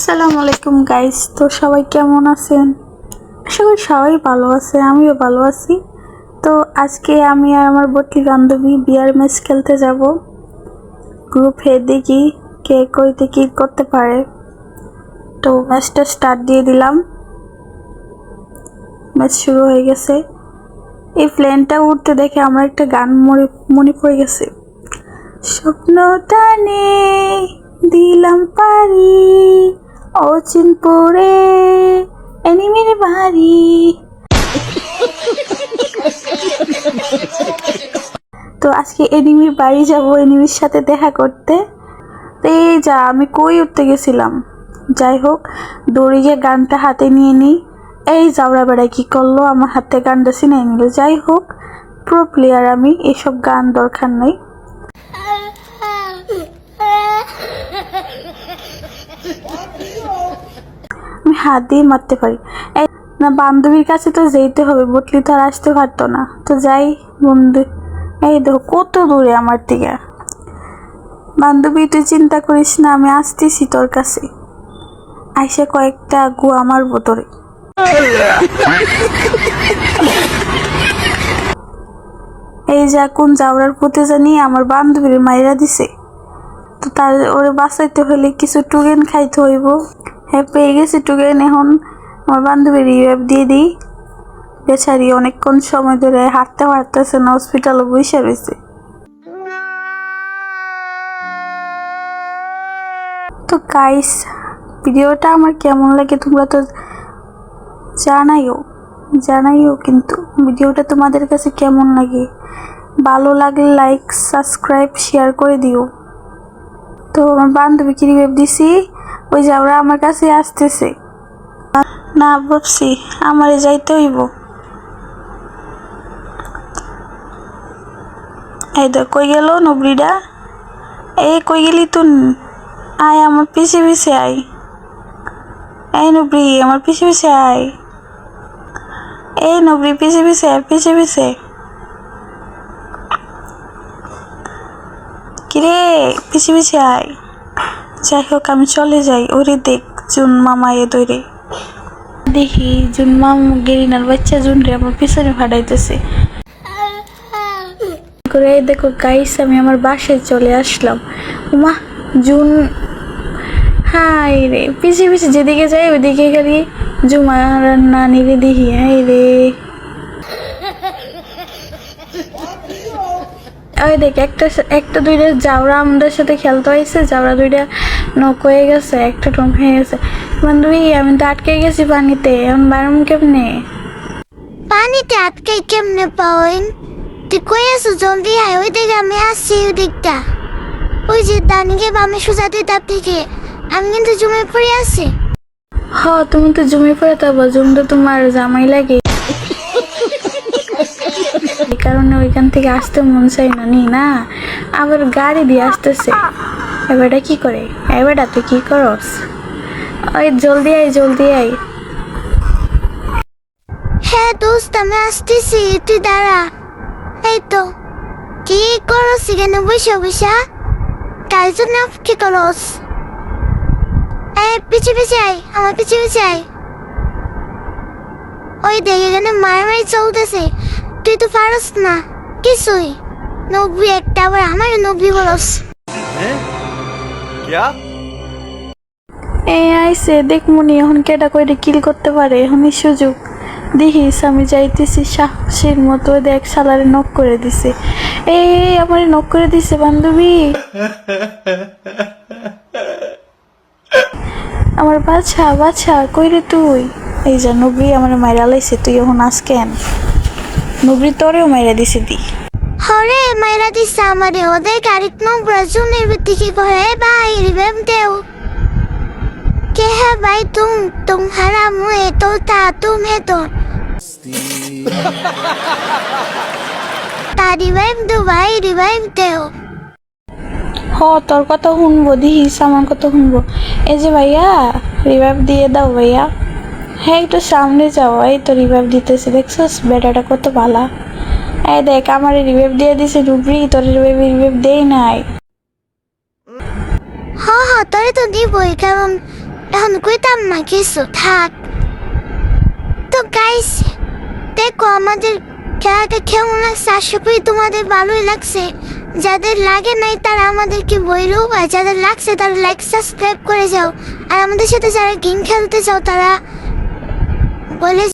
আসসালামু আলাইকুম গাইস। তো সবাই কেমন আছেন? আশা করি সবাই ভালো আছে, আমিও ভালো আছি। তো আজকে আমি আর আমার বটলি বান্ধবী বিয়ার ম্যাচ খেলতে যাব। গ্রুপ হে দেখি কে কইতে কি করতে পারে। তো ম্যাচটা স্টার্ট দিয়ে দিলাম। ম্যাচ শুরু হয়ে গেছে। এই প্লেনটা উঠতে দেখে আমার একটা গান মনে পড়ে গেছে। স্বপ্নটা নেই দিলাম পারি অচিনপুরে এনিমির বাড়ি। তো আজকে এনিমির বাড়ি যাব, এনিমির সাথে দেখা করতে। এই যা আমি কই উঠতে গেছিলাম। যাই হোক, দৌড়ে গিয়ে গানটা হাতে নিয়ে নিই। এই যাওরা বেড়ায় কি করলো, আমার হাতে গানটা ছিনিয়ে নিল। যাই হোক, প্রো প্লেয়ার আমি, এসব গান দরকার নেই। আমি হাত দিয়ে মারতে পারি। এই না, বান্ধবীর কাছে তো যেতে হবে, বটলি তো আর আসতে পারতো না। তো যাই বন্ধু, এই দেখো কত দূরে আমার থেকে। বান্ধবী তুই চিন্তা করিস না, আমি আসতেছি তোর কাছে। আইসে কয়েকটা গু আমার বোতলে। এই যা কোন যাওয়ার পথে জানি আমার বান্ধবীর মাইরা দিছে। তো তার ওরে বাঁচাইতে হলে কিছু টুগেন খাইতে হইব। হ্যাঁ, পেয়ে গেছি টুগেন। এখন আমার বান্ধবীর রিভাইভ দিয়ে দিই। বেচারি অনেকক্ষণ সময় ধরে হাঁটতে পারতেছে না, হসপিটালে বসে রয়েছে। তো গাইস, ভিডিওটা আমার কেমন লাগে তোমরা তো জানাইও কিন্তু ভিডিওটা তোমাদের কাছে কেমন লাগে। ভালো লাগলে লাইক, সাবস্ক্রাইব, শেয়ার করে দিও। তো আমার বান্ধবীকে রিভাইভ দিছি, ওই যে ওরা আমার কাছে আসতেছে না, ভাবছি আমারে যাইতে হইব। এই দেখ কই গেল নবরিটা। এই কই গেলি তুই? আয় আমার পিছে পিছে আয়। এই নবরি আমার পিছে পিছে আয়। এই নবরি পিছে পিছে আয়, পিছে পিছে। কিরে পিছে পিছে আয়। যাই হোক, আমি চলে যাই। ওরে দেখ জুন মামা এ দৌড়ে। দেখি জুন মামু গেরিনার বাচ্চা জুন রে আমার পিছনে ফাটাইতেছে করে। দেখো গাইস, আমি আমার বাসায় চলে আসলাম। উমা জুন, হাই রে, পিছিয়ে পিছিয়ে যেদিকে যাই ওইদিকে গেলি জুমার নানিরে দেখি। হাই রে, ওই দেখ একটা দুইটা জাউরা আমাদের সাথে খেলতে হয়েছে। জাউরা দুইটা নক হয়ে গেছে, একটা টম হয়ে গেছে। বান্ধবী আমি তো আটকে গেছি পানিতে, এখন বারম কেমনে? পানিতে আটকে কেমনে পাওয়েন? তুই কই আছো? জলদি আয়, ওই দিকে আমি আসছি। ওই দিকটা, ওই যে দানিকে বামে সোজাতে তার থেকে। আমি কিন্তু জমে পড়ে আছি। হ, তুমি তো জমি পড়ে থাকবো, জমি তো তোমার জামাই লাগে। এই কারণে ওইখান থেকে আসতে মন চাই না না। আবার গাড়ি দিয়ে আসতেছে। এবারটা কি করে? এবারটা তুই কি করস? ওই জলদি আয়, জলদি আয়। হ্যাঁ দোস্ত, আমি আসতেছি, তুই দাঁড়া। এই তো, কি করস এখানে বসে বসা? কার জন্য কি করস? পিছে পিছে আয়, আমার পিছে পিছে আয়। ওই দেখ এখানে মারামারি চলতেছে, তুই তো পারস না কিছুই। নব্বই একটা, আবার আমার নব্বই বলস। এই আইসে দেখ মনি, এখন কেটা কইরে কিল করতে পারে, এখনই সুযোগ। দেখিস আমি যাইতেছি সাহসের মতো। দেখ সালারে নক করে দিছে। এই আমার নক করে দিছে বান্ধবী। আমার বাছা বাছা কইরে তুই? এই যা নবরি আমার মাইরা লাইছে, তুই এখন আস কেন? নবরি তোরেও মাইরা দিছে দি। হরে মাইরা দিছে আমারে। ওদের গাড়িত নোংরা জুনের দিকে ঘরে ভাই রিবেম দেও। কে হ্যাঁ ভাই तुम्हारा मुँह तो था तुम्हें तो তা রিভাইভ দো ভাই, রিভাইভ দেও। হ, তোর কথা শুনবো, দিহিস আমার কথা শুনবো। এই যে ভাইয়া, রিভাইভ দিয়ে দাও ভাইয়া। হ্যাঁ একটু সামনে যাও। এই তো রিভাইভ দিতেছে, দেখছস বেটাটা কত ভালা। এই দেখ আমার রিভাইভ দিয়ে দিছে ডুবরি, তোর রিভাইভ দেই নাই। হ হ, তোরে তো দিবই, কারণ এখন কইতাম না কিছু, থাক। তো গাইস, দেখো আমাদের খেলাটা কেমন লাগছে। আশা করি তোমাদের ভালোই লাগছে। যাদের লাগে নাই তারা আমাদেরকে বইলো, আর যাদের লাগছে তারা লাইক সাবস্ক্রাইব করে যাও। আর আমাদের সাথে যারা গেম খেলতে চাও তারা বলে